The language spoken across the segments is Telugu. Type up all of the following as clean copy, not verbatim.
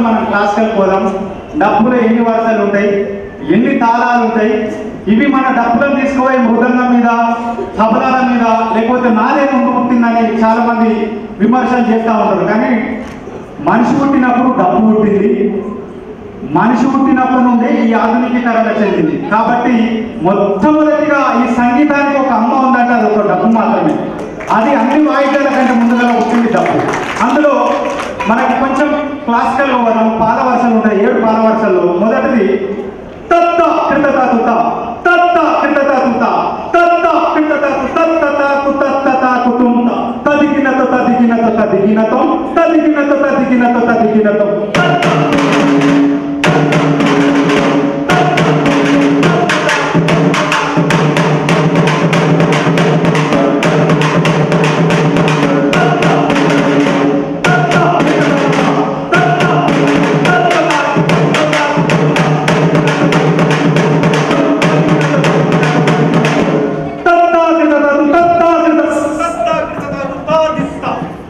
మనం క్లాసికల్ పోదాం. డప్పులో ఎన్ని వరుసలు ఉంటాయి, ఎన్ని తాళాలు ఉంటాయి, ఇవి మన డప్పులను తీసుకుపోయి మృదంగం మీద, తబలాల మీద, లేకపోతే నాదే ముందు పుట్టిందని చాలా మంది విమర్శలు చేస్తూ ఉంటారు. కానీ మనిషి పుట్టినప్పుడు డప్పు పుట్టింది, మనిషి పుట్టినప్పటి నుండి ఈ ఆధునికీకరణ చెందింది. కాబట్టి మొట్టమొదటిగా ఈ సంగీతానికి ఒక అమ్మ ఉందంటే అది ఒక డప్పు మాత్రమే. అది అన్ని వాయిద్యాల కంటే ముందుగా వచ్చింది డప్పు. అందులో మనకి కొంచెం క్లాసికల్ మనం పాల వరుసలు ఉంటాయి. 7 పాల వరుసల్లో మొదటిది తత్త క్రితత తుత, తత్త క్రితత తుత, తత్త క్రితత తత్తత కుతత్తత కుతుంత, తదిగినత తదిగినత తదిగినతం, తదిగినత తదిగినత తదిగినతం.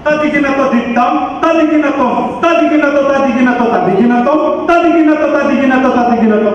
తదిగినతో తదిగినతో తదిగినతో తదిగినతో తదిగినతో తదిగినతో.